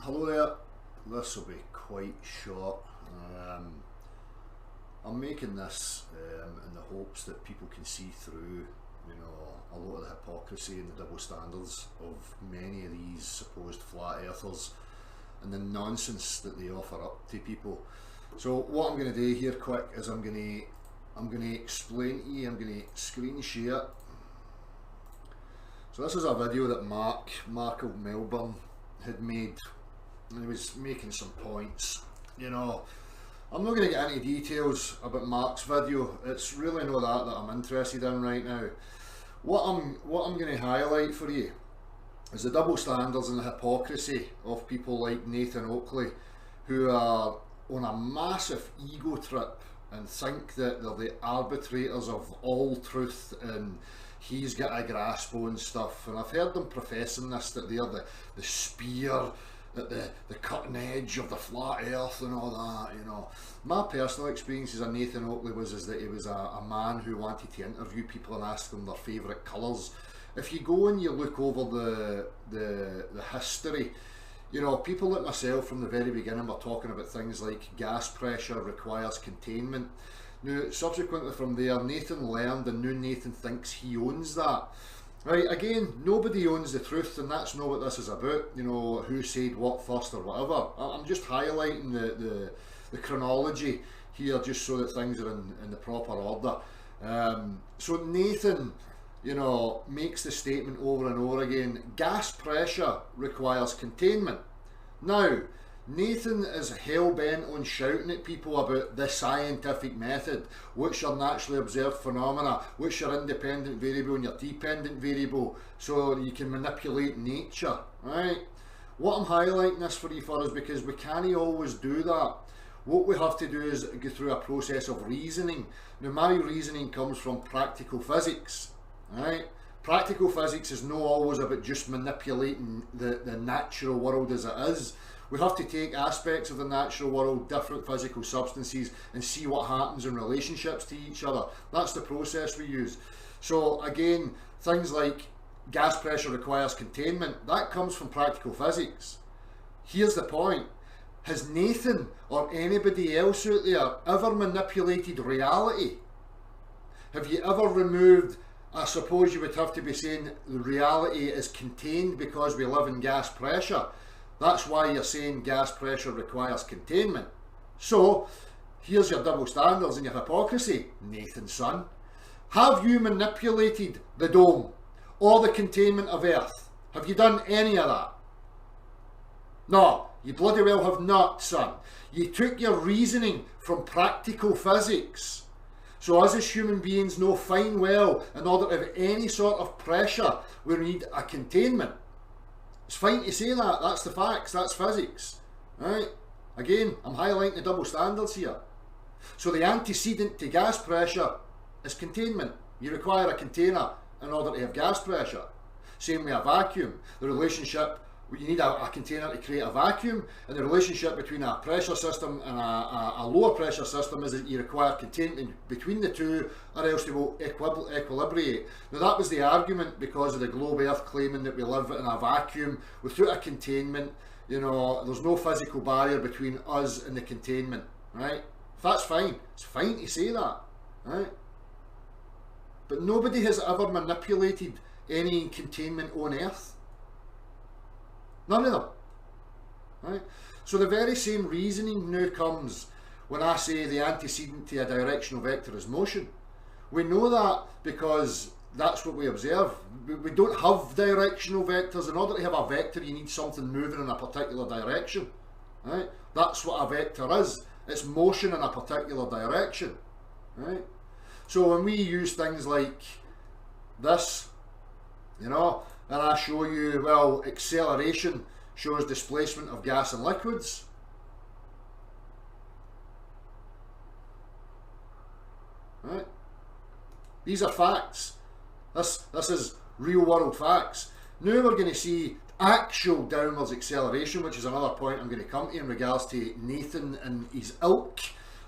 Hello there, this will be quite short. I'm making this in the hopes that people can see through, a lot of the hypocrisy and the double standards of many of these supposed flat earthers and the nonsense that they offer up to people. So what I'm going to do here quick is I'm going to explain to you, I'm going to screen share. So this is a video that Mark of Melbourne had made, and he was making some points. I'm not going to get into details about Mark's video. It's really not that I'm interested in right now. What I'm going to highlight for you is the double standards and the hypocrisy of people like Nathen Oakley, who are on a massive ego trip and think that they're the arbitrators of all truth and he's got a grasp on stuff. And I've heard them professing this, that they're the spear at the cutting edge of the flat earth and all that. My personal experiences of Nathen Oakley is that he was a man who wanted to interview people and ask them their favourite colours. If you go and you look over the history, people like myself from the very beginning were talking about things like gas pressure requires containment. Now, subsequently from there, Nathen learned, and now Nathen thinks he owns that. Right, again, nobody owns the truth, and that's not what this is about, who said what first or whatever. I'm just highlighting the chronology here just so that things are in the proper order. So Nathen, makes the statement over and over again, gas pressure requires containment. Now, Nathen is hell-bent on shouting at people about the scientific method, which are naturally observed phenomena, which are independent variable and your dependent variable, so you can manipulate nature, right? What I'm highlighting this for you for is because we can't always do that. What we have to do is go through a process of reasoning. Now, my reasoning comes from practical physics, right? Practical physics is not always about just manipulating the natural world as it is. We have to take aspects of the natural world, different physical substances, and see what happens in relationships to each other. That's the process we use. So again, things like gas pressure requires containment, that comes from practical physics. Here's the point. Has Nathen or anybody else out there ever manipulated reality? Have you ever removed, I suppose you would have to be saying the reality is contained because we live in gas pressure. That's why you're saying gas pressure requires containment. So, here's your double standards and your hypocrisy, Nathen's son. Have you manipulated the dome or the containment of Earth? Have you done any of that? No, you bloody well have not, son. You took your reasoning from practical physics. So us as human beings know fine well, in order to have any sort of pressure, we need a containment. It's fine to say that, that's the facts, that's physics, right? Again, I'm highlighting the double standards here. So the antecedent to gas pressure is containment. You require a container in order to have gas pressure. Same with a vacuum. The relationship, you need a container to create a vacuum, and the relationship between a pressure system and a lower pressure system is that you require containment between the two, or else they will equilibrate. Now that was the argument because of the globe earth claiming that we live in a vacuum without a containment. There's no physical barrier between us and the containment, right? That's fine, it's fine to say that, right? But nobody has ever manipulated any containment on earth. None of them, right? So the very same reasoning now comes when I say the antecedent to a directional vector is motion. We know that because that's what we observe. We don't have directional vectors. In order to have a vector, you need something moving in a particular direction, right? That's what a vector is. It's motion in a particular direction, right? So when we use things like this, and I show you, well, acceleration shows displacement of gas and liquids. Right? These are facts. This is real world facts. Now we're going to see actual downwards acceleration, which is another point I'm going to come to in regards to Nathen and his ilk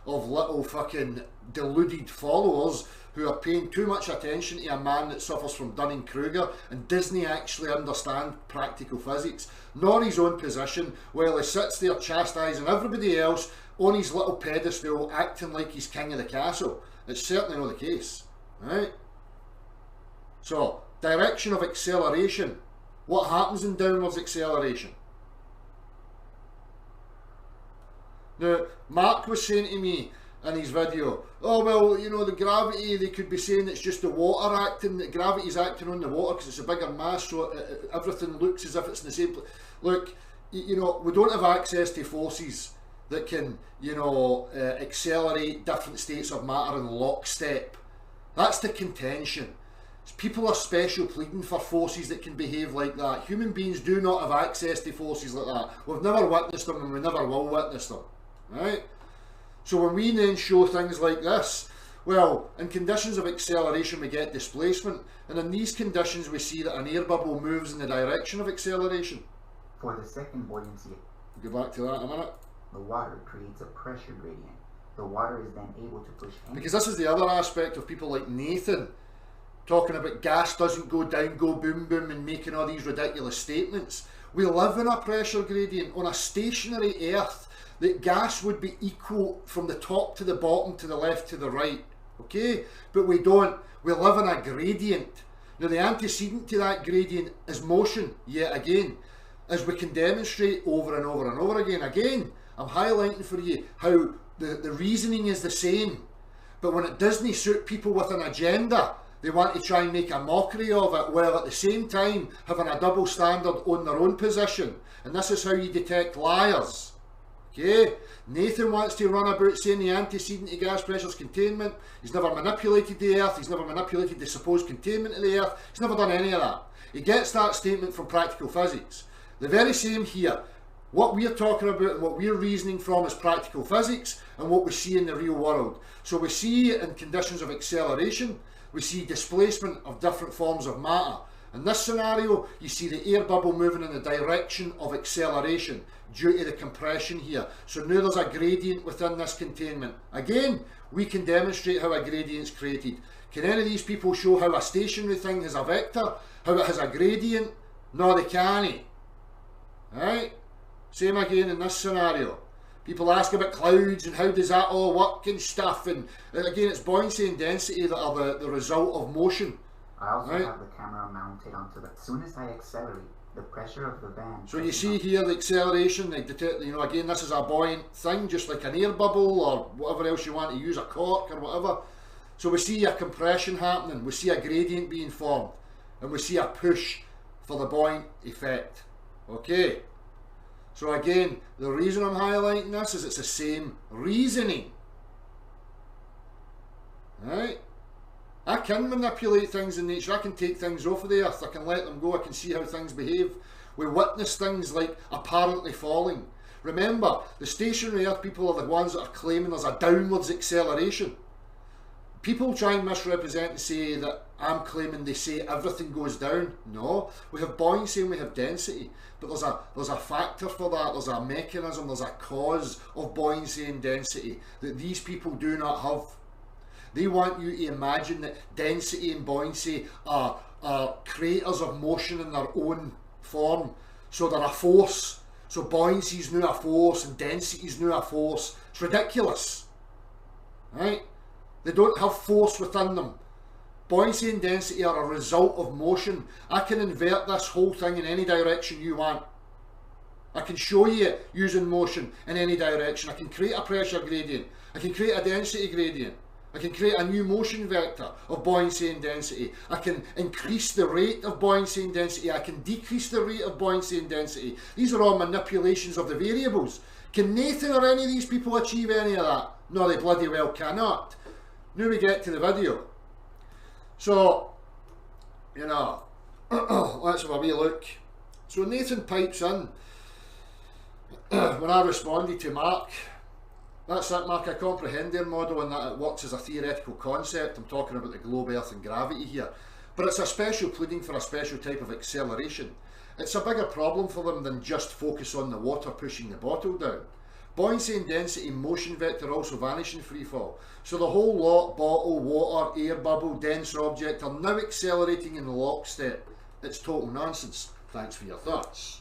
of little fucking deluded followers who are paying too much attention to a man that suffers from Dunning-Kruger and doesn't actually understand practical physics, nor his own position, while he sits there chastising everybody else on his little pedestal, acting like he's king of the castle. It's certainly not the case, right? So, direction of acceleration. What happens in downwards acceleration? Now, Mark was saying to me in his video, oh well, you know, the gravity, they could be saying it's just the water acting, that gravity's acting on the water because it's a bigger mass, so everything looks as if it's in the same place. Look, you know, we don't have access to forces that can, you know, accelerate different states of matter in lockstep. That's the contention. People are special pleading for forces that can behave like that. Human beings do not have access to forces like that. We've never witnessed them and we never will witness them. Right? So when we then show things like this, well, in conditions of acceleration we get displacement, and in these conditions we see that an air bubble moves in the direction of acceleration. For the second buoyancy, We'll go back to that in a minute. the water creates a pressure gradient. The water is then able to push any... Because this is the other aspect of people like Nathan talking about gas doesn't go down, go boom boom, and making all these ridiculous statements. We live in a pressure gradient on a stationary Earth. That gas would be equal from the top to the bottom, to the left to the right, okay? But we don't. We live in a gradient. Now the antecedent to that gradient is motion, yet again, as we can demonstrate over and over and over again. Again, I'm highlighting for you how the reasoning is the same, but when it doesn't suit people with an agenda, they want to try and make a mockery of it, while at the same time having a double standard on their own position. And this is how you detect liars. Okay, Nathan wants to run about saying the antecedent to gas pressure is containment. He's never manipulated the Earth, he's never manipulated the supposed containment of the Earth, he's never done any of that. He gets that statement from practical physics. The very same here. What we're talking about and what we're reasoning from is practical physics and what we see in the real world. So we see in conditions of acceleration, we see displacement of different forms of matter. In this scenario, you see the air bubble moving in the direction of acceleration due to the compression here. So now there's a gradient within this containment. Again, we can demonstrate how a gradient is created. Can any of these people show how a stationary thing has a vector, how it has a gradient? No, they can't. Right? Same again in this scenario. People ask about clouds and how does that all work and stuff. And again, it's buoyancy and density that are the result of motion. I also have the camera mounted onto the... As soon as I accelerate, the pressure of the band... So you see here the acceleration, you know, again, this is a buoyant thing, just like an air bubble or whatever else you want to use, a cork or whatever. So we see a compression happening, we see a gradient being formed, and we see a push for the buoyant effect. Okay. So again, the reason I'm highlighting this is it's the same reasoning. Right? I can manipulate things in nature, I can take things off of the earth, I can let them go, I can see how things behave. We witness things like apparently falling. Remember, the stationary earth people are the ones that are claiming there's a downwards acceleration. People try and misrepresent and say that I'm claiming they say everything goes down. No, we have buoyancy and we have density, but there's a factor for that, there's a mechanism, there's a cause of buoyancy and density that these people do not have. They want you to imagine that density and buoyancy are creators of motion in their own form. So they're a force. So buoyancy is now a force and density is now a force. It's ridiculous. Right? They don't have force within them. Buoyancy and density are a result of motion. I can invert this whole thing in any direction you want. I can show you it using motion in any direction. I can create a pressure gradient. I can create a density gradient. I can create a new motion vector of buoyancy and density. I can increase the rate of buoyancy and density. I can decrease the rate of buoyancy and density. These are all manipulations of the variables. Can Nathan or any of these people achieve any of that? No, they bloody well cannot. Now we get to the video. So, you know, let's have a wee look. So Nathan pipes in when I responded to Mark. That's it, Mark. I comprehend their model and that it works as a theoretical concept. I'm talking about the globe, earth and gravity here. But it's a special pleading for a special type of acceleration. It's a bigger problem for them than just focus on the water pushing the bottle down. Buoyancy and density, motion vector also vanish in free fall. So the whole lot, bottle, water, air bubble, dense object, are now accelerating in lockstep. It's total nonsense. Thanks for your thoughts.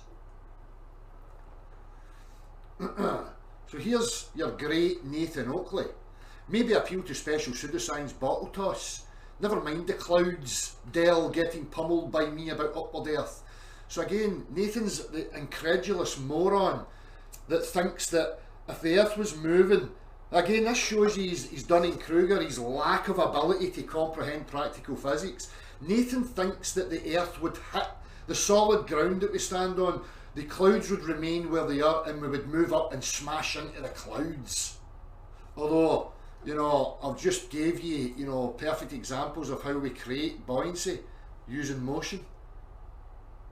So here's your great Nathen Oakley. Maybe appeal to special pseudoscience bottle toss. Never mind the clouds, Dell getting pummeled by me about upward earth. So again, Nathan's the incredulous moron that thinks that if the earth was moving, again this shows you his Dunning-Kruger, his lack of ability to comprehend practical physics. Nathan thinks that the earth would hit the solid ground that we stand on, the clouds would remain where they are, and we would move up and smash into the clouds. Although, you know, I've just gave you, you know, perfect examples of how we create buoyancy using motion.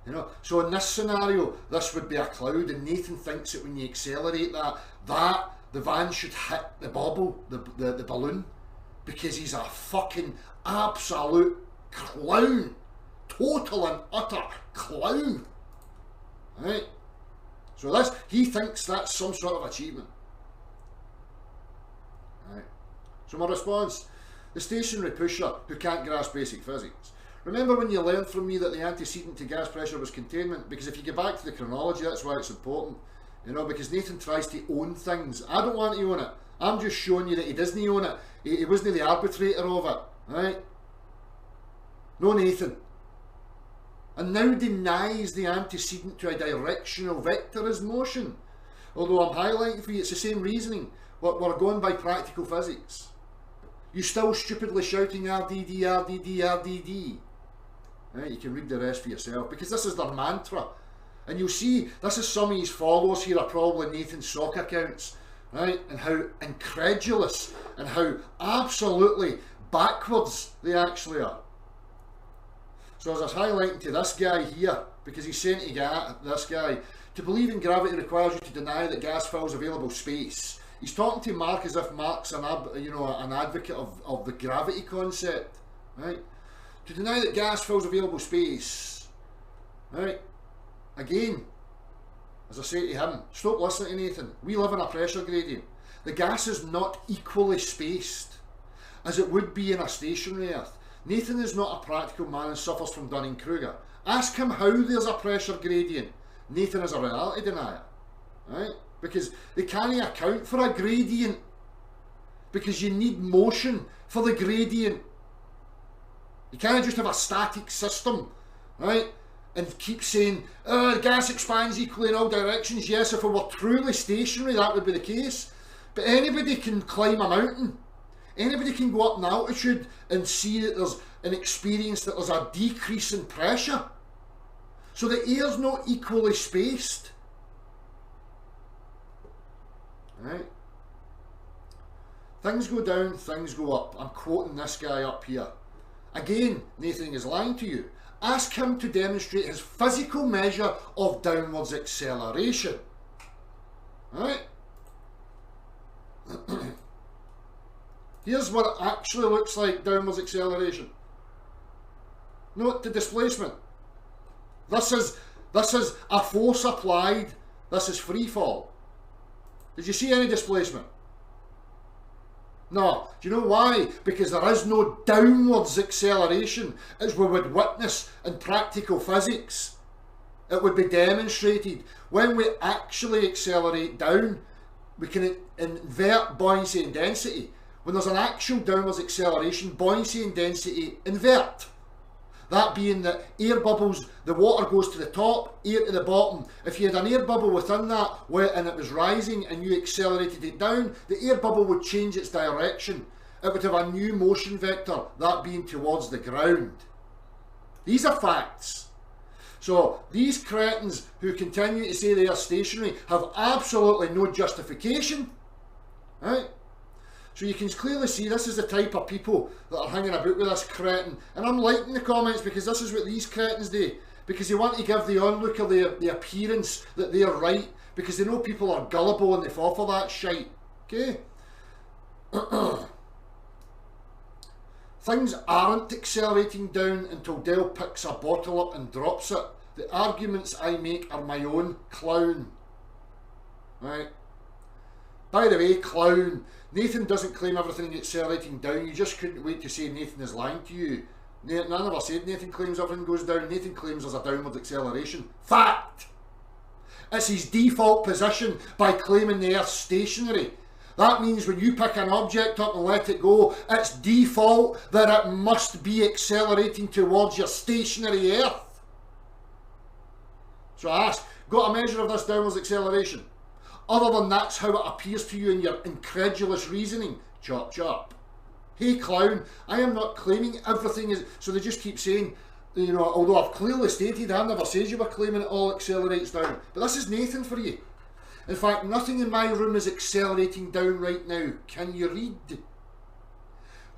You know, so in this scenario, this would be a cloud, and Nathan thinks that when you accelerate that the van should hit the bubble, the balloon, because he's a fucking absolute clown, total and utter clown. Right? So he thinks that's some sort of achievement. Right. So my response: the stationary pusher who can't grasp basic physics. Remember when you learned from me that the antecedent to gas pressure was containment? Because if you get back to the chronology, that's why it's important. You know, because Nathan tries to own things. I don't want to own it. I'm just showing you that he doesn't own it. He wasn't the arbitrator of it. Right? No, Nathan. And now denies the antecedent to a directional vector as motion. Although I'm highlighting for you, it's the same reasoning. We're going by practical physics. You're still stupidly shouting RDD, RDD, RDD. Right, you can read the rest for yourself, because this is their mantra. And you'll see, this is some of his followers here are probably Nathan's sock accounts. Right, and how incredulous and how absolutely backwards they actually are. So as I was highlighting to this guy here, because he's saying to this guy, to believe in gravity requires you to deny that gas fills available space. He's talking to Mark as if Mark's an advocate of the gravity concept, right? To deny that gas fills available space, right? Again, as I say to him, stop listening to Nathan. We live in a pressure gradient. The gas is not equally spaced as it would be in a stationary Earth. Nathan is not a practical man and suffers from Dunning-Kruger. Ask him how there's a pressure gradient. Nathan is a reality denier, right? Because they can't account for a gradient, because you need motion for the gradient. You can't just have a static system, right, and keep saying, the gas expands equally in all directions. Yes, if it were truly stationary, that would be the case. But anybody can climb a mountain. Anybody can go up in altitude and see that there's an experience that there's a decrease in pressure. So the air's not equally spaced. Right? Things go down, things go up. I'm quoting this guy up here. Again, Nathan is lying to you. Ask him to demonstrate his physical measure of downwards acceleration. Right? Here's what it actually looks like, downwards acceleration. Note the displacement. This is a force applied. This is free fall. Did you see any displacement? No. Do you know why? Because there is no downwards acceleration as we would witness in practical physics. It would be demonstrated. When we actually accelerate down, we can invert buoyancy and density. When there's an actual downwards acceleration, buoyancy and density invert. That being that air bubbles, the water goes to the top, air to the bottom. If you had an air bubble within that and it was rising and you accelerated it down, the air bubble would change its direction. It would have a new motion vector, that being towards the ground. These are facts. So these cretins who continue to say they are stationary have absolutely no justification. Right? So you can clearly see this is the type of people that are hanging about with this cretin. And I'm liking the comments because this is what these cretins do. Because they want to give the onlooker the appearance that they are right. Because they know people are gullible and they fall for that shite. Okay? Things aren't accelerating down until Dell picks a bottle up and drops it. The arguments I make are my own, clown. Right? By the way, clown, Nathan doesn't claim everything is accelerating down. You just couldn't wait to say Nathan is lying to you. None of us said Nathan claims everything goes down. Nathan claims there's a downward acceleration. Fact! It's his default position by claiming the Earth's stationary. That means when you pick an object up and let it go, it's default that it must be accelerating towards your stationary Earth. So I ask, got a measure of this downwards acceleration? Other than that's how it appears to you in your incredulous reasoning. Chop chop. Hey clown, I am not claiming everything is... So they just keep saying, you know, although I've clearly stated, I never said you were claiming it all accelerates down. But this is Nathan for you. In fact, nothing in my room is accelerating down right now. Can you read?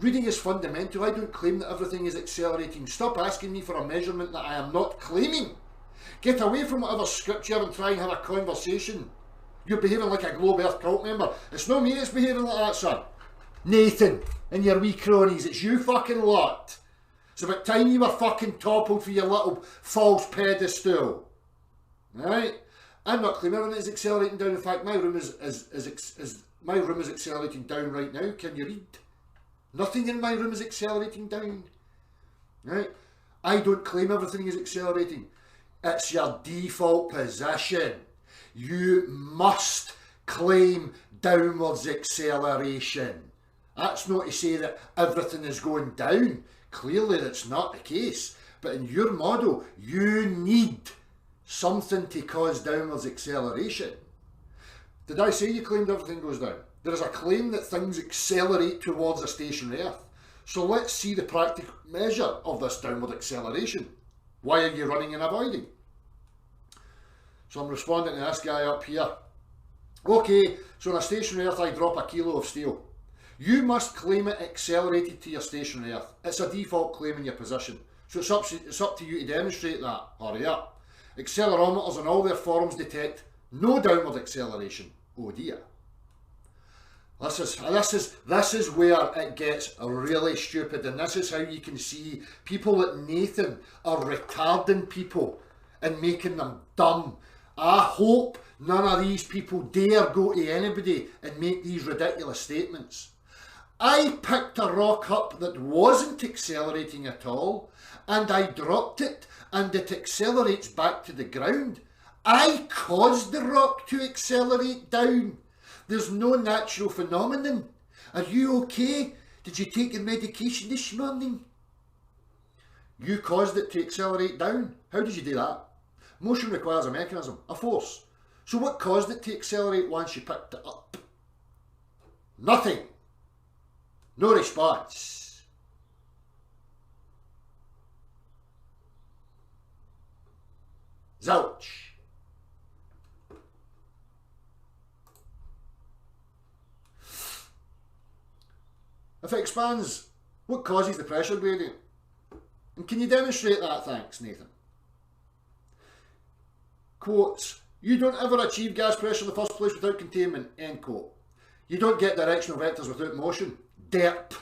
Reading is fundamental. I don't claim that everything is accelerating. Stop asking me for a measurement that I am not claiming. Get away from whatever script you have and try and have a conversation. You're behaving like a Globe Earth cult member. It's not me that's behaving like that, son. Nathan and your wee cronies, it's you fucking lot. It's about time you were fucking toppled for your little false pedestal. Right? I'm not claiming everything is accelerating down. In fact, my room is accelerating down right now. Can you read? Nothing in my room is accelerating down. Right? I don't claim everything is accelerating. It's your default position. You must claim downwards acceleration. That's not to say that everything is going down. Clearly that's not the case. But in your model, you need something to cause downwards acceleration. Did I say you claimed everything goes down? There is a claim that things accelerate towards a stationary Earth. So let's see the practical measure of this downward acceleration. Why are you running and avoiding? So I'm responding to this guy up here. Okay, so on a stationary Earth I drop a kilo of steel. You must claim it accelerated to your stationary Earth. It's a default claim in your position. So it's up to you to demonstrate that. Hurry up. Accelerometers and all their forms detect no downward acceleration. Oh dear. This is where it gets really stupid, and this is how you can see people like Nathan are retarding people and making them dumb. I hope none of these people dare go to anybody and make these ridiculous statements. I picked a rock up that wasn't accelerating at all, and I dropped it, and it accelerates back to the ground. I caused the rock to accelerate down. There's no natural phenomenon. Are you okay? Did you take your medication this morning? You caused it to accelerate down. How did you do that? Motion requires a mechanism, a force. So what caused it to accelerate once you picked it up? Nothing. No response. Zilch. If it expands, what causes the pressure gradient? And can you demonstrate that? Thanks, Nathan. Quotes, you don't ever achieve gas pressure in the first place without containment, end quote. You don't get directional vectors without motion. Derp.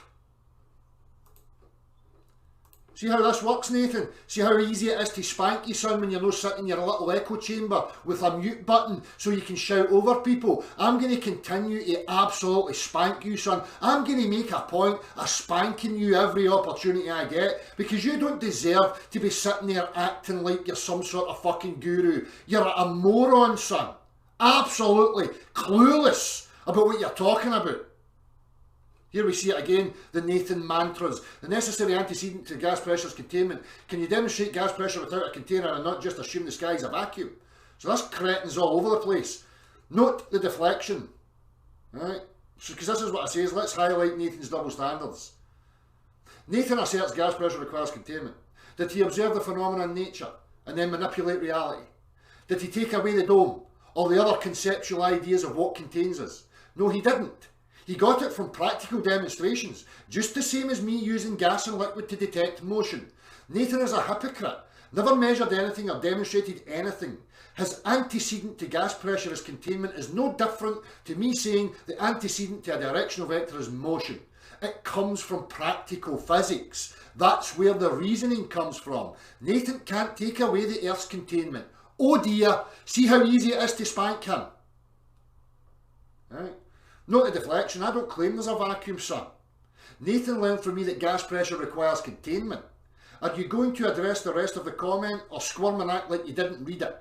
See how this works, Nathan? See how easy it is to spank you, son, when you're not sitting in your little echo chamber with a mute button so you can shout over people? I'm going to continue to absolutely spank you, son. I'm going to make a point of spanking you every opportunity I get, because you don't deserve to be sitting there acting like you're some sort of fucking guru. You're a moron, son. Absolutely clueless about what you're talking about. Here we see it again, the Nathan mantras. The necessary antecedent to gas pressure is containment. Can you demonstrate gas pressure without a container and not just assume the sky is a vacuum? So this cretin's all over the place. Note the deflection. Right? Because this is what I say, is let's highlight Nathan's double standards. Nathan asserts gas pressure requires containment. Did he observe the phenomena in nature and then manipulate reality? Did he take away the dome or the other conceptual ideas of what contains us? No, he didn't. He got it from practical demonstrations, just the same as me using gas and liquid to detect motion. Nathan is a hypocrite, never measured anything or demonstrated anything. His antecedent to gas pressure is containment is no different to me saying the antecedent to a directional vector is motion. It comes from practical physics. That's where the reasoning comes from. Nathan can't take away the Earth's containment. Oh dear, see how easy it is to spank him. Right? Not a deflection, I don't claim there's a vacuum, son. Nathan learned from me that gas pressure requires containment. Are you going to address the rest of the comment or squirm and act like you didn't read it?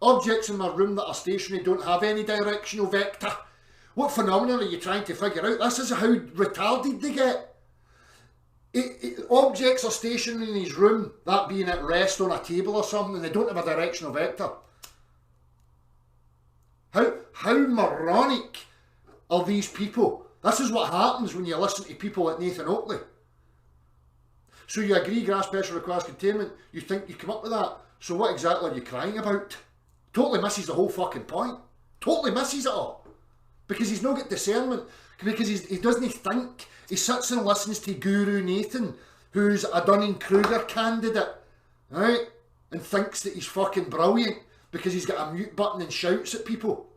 Objects in my room that are stationary don't have any directional vector. What phenomenon are you trying to figure out? This is how retarded they get. Objects are stationary in his room, that being at rest on a table or something, and they don't have a directional vector. How moronic are these people? This is what happens when you listen to people like Nathen Oakley. So you agree gas pressure requires containment, you think you come up with that, so what exactly are you crying about? Totally misses the whole fucking point. Totally misses it all. Because he's not got discernment, because he doesn't think. He sits and listens to Guru Nathan, who's a Dunning-Kruger candidate, right? And thinks that he's fucking brilliant because he's got a mute button and shouts at people.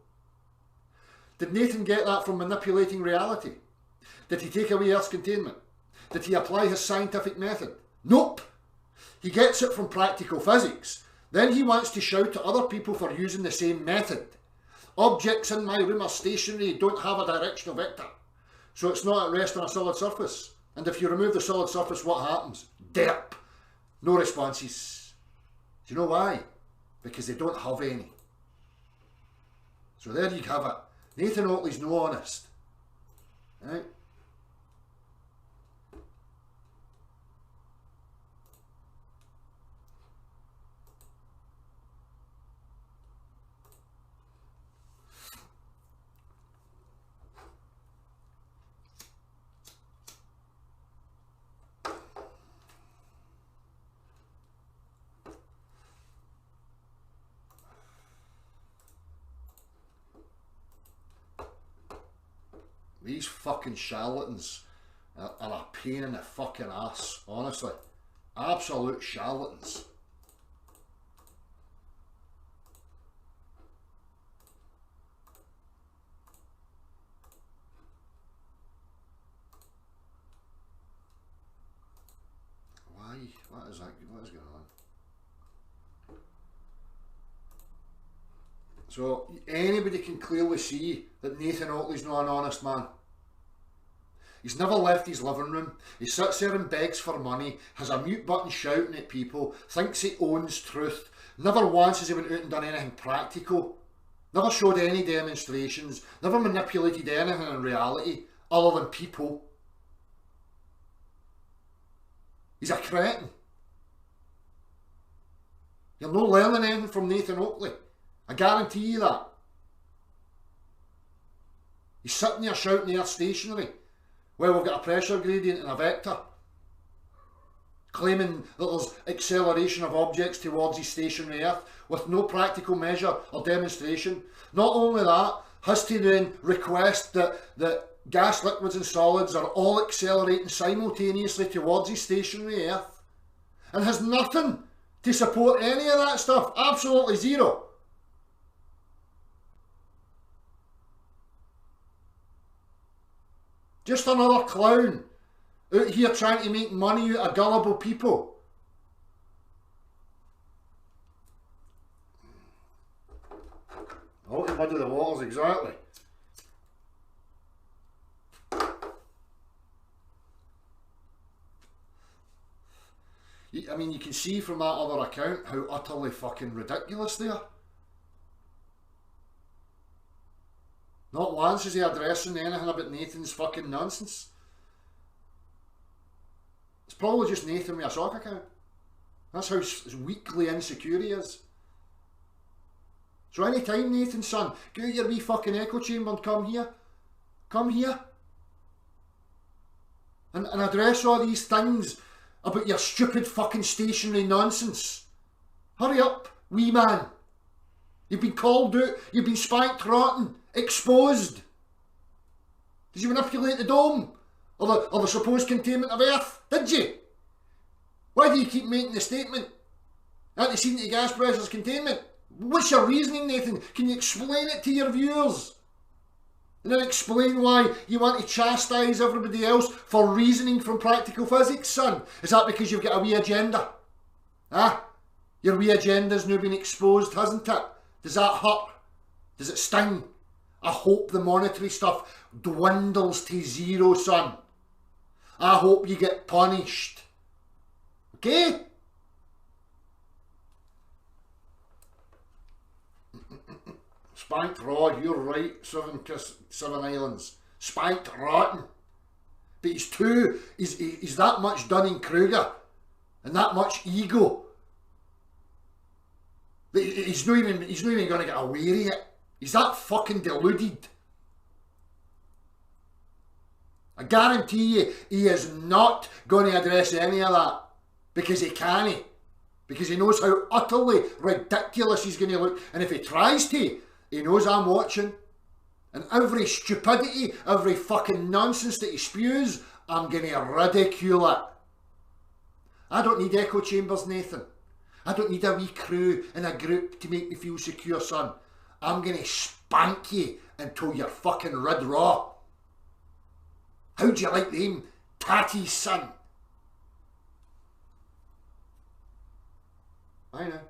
Did Nathan get that from manipulating reality? Did he take away Earth's containment? Did he apply his scientific method? Nope. He gets it from practical physics. Then he wants to shout at other people for using the same method. Objects in my room are stationary, don't have a directional vector. So it's not at rest on a solid surface. And if you remove the solid surface, what happens? Derp. No responses. Do you know why? Because they don't have any. So there you have it. Nathen Oakley's no honest. Right? These fucking charlatans are a pain in the fucking ass, honestly. Absolute charlatans. Why? What is that? What is going on? So anybody can clearly see that Nathen Oakley's not an honest man. He's never left his living room. He sits there and begs for money, has a mute button shouting at people, thinks he owns truth. Never once has he went out and done anything practical. Never showed any demonstrations. Never manipulated anything in reality other than people. He's a cretin. You're not learning anything from Nathen Oakley. I guarantee you that. He's sitting there shouting Earth stationary. Well, we've got a pressure gradient and a vector. Claiming that there's acceleration of objects towards his stationary Earth with no practical measure or demonstration. Not only that, has to then request that gas, liquids and solids are all accelerating simultaneously towards his stationary Earth. And has nothing to support any of that stuff. Absolutely zero. Just another clown out here trying to make money out of gullible people. Oh, to muddy the waters, exactly. I mean, you can see from that other account how utterly fucking ridiculous they are. Not once is he addressing anything about Nathan's fucking nonsense. It's probably just Nathan with a sock account. That's how weakly insecure he is. So any time, Nathan, son, go out your wee fucking echo chamber and come here. Come here. And address all these things about your stupid fucking stationary nonsense. Hurry up, wee man. You've been called out, you've been spanked rotten, exposed. Did you manipulate the dome? Or the supposed containment of Earth? Did you? Why do you keep making the statement? Antecedent to gas pressure's containment. What's your reasoning, Nathan? Can you explain it to your viewers? And then explain why you want to chastise everybody else for reasoning from practical physics, son. Is that because you've got a wee agenda? Huh? Your wee agenda's now been exposed, hasn't it? Does that hurt? Does it sting? I hope the monetary stuff dwindles to zero, son. I hope you get punished. Okay? Spanked raw, you're right, Seven Islands. Spanked rotten. But he's that much Dunning-Kruger and that much ego. He's not even going to get away with it. He's that fucking deluded. I guarantee you he is not going to address any of that because he can't. Because he knows how utterly ridiculous he's going to look. And if he tries to, he knows I'm watching. And every stupidity, every fucking nonsense that he spews, I'm going to ridicule it. I don't need echo chambers, Nathan. I don't need a wee crew and a group to make me feel secure, son. I'm going to spank you until you're fucking rid raw. How do you like them tatties, son? I know.